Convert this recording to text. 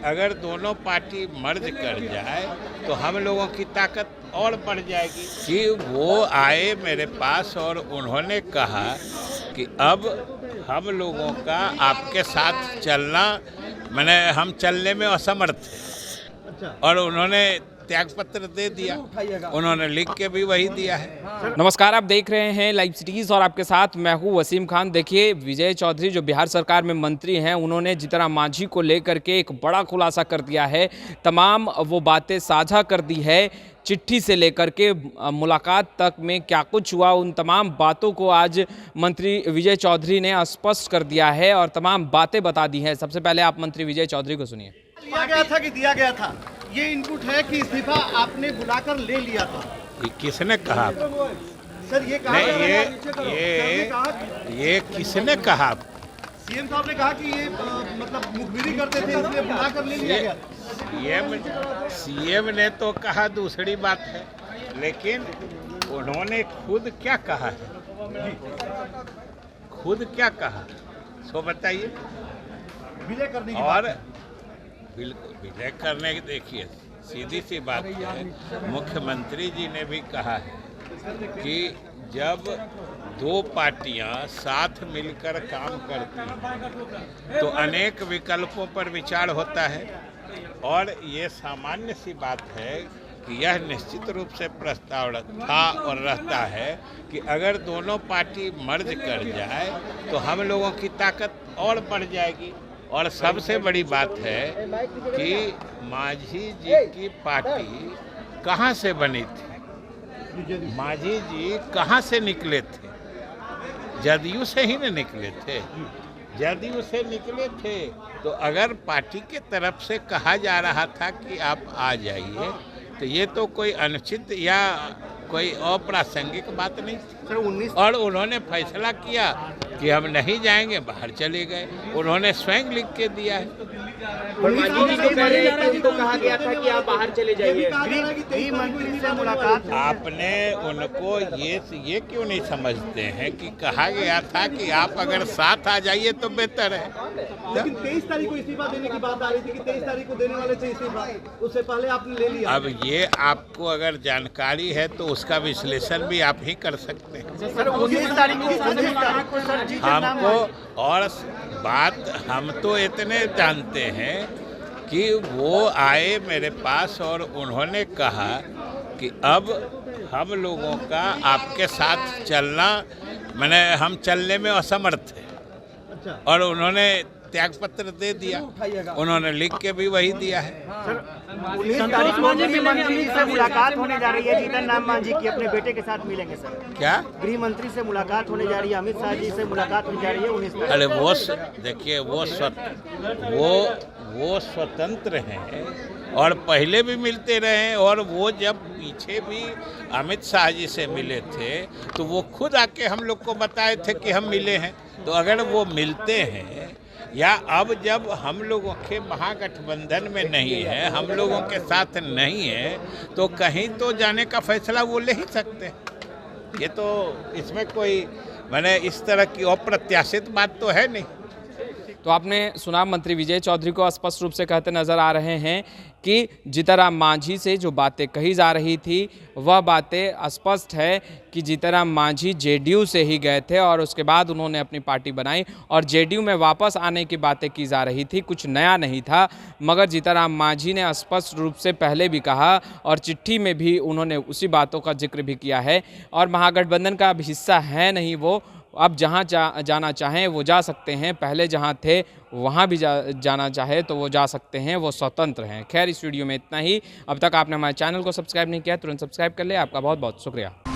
अगर दोनों party merge कर जाए तो हम लोगों की ताकत और बढ़ जाएगी। कि वो आए मेरे पास और उन्होंने कहा कि अब हम लोगों का आपके साथ चलना, मैंने हम चलने में असमर्थ है और उन्होंने त्यागपत्र दे दिया, उन्होंने लिख के भी वही दिया है। नमस्कार, आप देख रहे हैं लाइव सिटीज और आपके साथ मैं हूं वसीम खान। देखिए, विजय चौधरी जो बिहार सरकार में मंत्री हैं, उन्होंने जीतनराम मांझी को लेकर के एक बड़ा खुलासा कर दिया है। तमाम वो बातें साझा कर दी है, चिट्ठी से लेकर के मुलाकात तक में क्या कुछ हुआ, उन तमाम बातों को आज मंत्री विजय चौधरी ने स्पष्ट कर दिया है और तमाम बातें बता दी हैं। सबसे पहले आप मंत्री विजय चौधरी को सुनिए। लिया गया था कि दिया गया था, ये इनपुट है कि इस्तीफा आपने बुलाकर ले लिया था। ये किसने कहा? सर ये कहा ये किसने कहा? सीएम साहब ने कहा कि ये मतलब मुखबिरी करते थे, इसलिए बुलाकर ले लिया गया। सीएम ने तो कहा दूसरी बात है, लेकिन उन्होंने खुद क्या कहा है? खुद क्या कहा सो बताइए। विलय करने की और बिल्कुल विलय करने की, देखिए सीधी सी बात है, मुख्यमंत्री जी ने भी कहा है कि जब दो पार्टियां साथ मिलकर काम करती हैं तो अनेक विकल्पों पर विचार होता है और ये सामान्य सी बात है कि यह निश्चित रूप से प्रस्ताव था और रहता है कि अगर दोनों पार्टी मर्ज कर जाए तो हम लोगों की ताकत और बढ़ जाएगी। और सबसे बड़ी बात है कि मांझी जी की पार्टी कहाँ से बनी थी? मांझी जी कहाँ से निकले थे? जदयू से ही न निकले थे। जदयू से निकले थे तो अगर पार्टी के तरफ से कहा जा रहा था कि आप आ जाइए तो ये तो कोई अनुचित या कोई अप्रासंगिक बात नहीं थी। और उन्होंने फैसला किया कि हम नहीं जाएंगे, बाहर चले गए। उन्होंने स्वयं लिख के दिया है। तो कहा गया था कि आप बाहर चले जाइए। गृह मंत्री से मुलाकात आपने उनको ये क्यों नहीं समझते हैं कि कहा गया था कि आप अगर साथ आ जाइए तो बेहतर है। लेकिन 23 तारीख को इस्तीफा देने की बात आ रही थी कि 23 तारीख को देने वाले थे इस्तीफा, उससे पहले आपने ले लिया। अब ये आपको अगर जानकारी है तो उसका विश्लेषण भी आप ही कर सकते हैं। सर 19 तारीख को सर हमको और बात हम तो इतने जानते हैं कि वो आए मेरे पास और उन्होंने कहा कि अब हम लोगों का आपके साथ चलना, मैंने हम चलने में असमर्थ है और उन्होंने त्यागपत्र दे दिया, उन्होंने लिख के भी वही दिया है। 19 तारीख को गृह मंत्री से मुलाकात होने जा रही है, जीतनराम मांझी की अपने बेटे के साथ मिलेंगे सर। क्या गृह मंत्री से मुलाकात होने जा रही है, अमित शाह जी से मुलाकात होने जा रही है 19 तारीख। अरे वो देखिए वो स्वतंत्र हैं और पहले भी मिलते रहे और वो जब पीछे भी अमित शाह जी से मिले थे तो वो खुद आके हम लोग को बताए थे कि हम मिले हैं। तो अगर वो मिलते हैं या अब जब हम लोगों के महागठबंधन में नहीं है, हम लोगों के साथ नहीं है, तो कहीं तो जाने का फैसला वो ले ही सकते हैं। ये तो इसमें कोई मैंने इस तरह की अप्रत्याशित बात तो है नहीं। तो आपने सुना, मंत्री विजय चौधरी को स्पष्ट रूप से कहते नजर आ रहे हैं कि जीतनराम मांझी से जो बातें कही जा रही थी वह बातें स्पष्ट है कि जीतनराम मांझी जेडीयू से ही गए थे और उसके बाद उन्होंने अपनी पार्टी बनाई और जेडीयू में वापस आने की बातें की जा रही थी। कुछ नया नहीं था, मगर जीतनराम मांझी ने स्पष्ट रूप से पहले भी कहा और चिट्ठी में भी उन्होंने उसी बातों का जिक्र भी किया है। और महागठबंधन का अब हिस्सा है नहीं वो, अब जहां जाना चाहें वो जा सकते हैं, पहले जहां थे वहां भी जाना चाहे तो वो जा सकते हैं, वो स्वतंत्र हैं। खैर, इस वीडियो में इतना ही। अब तक आपने हमारे चैनल को सब्सक्राइब नहीं किया, तुरंत सब्सक्राइब कर ले। आपका बहुत बहुत शुक्रिया।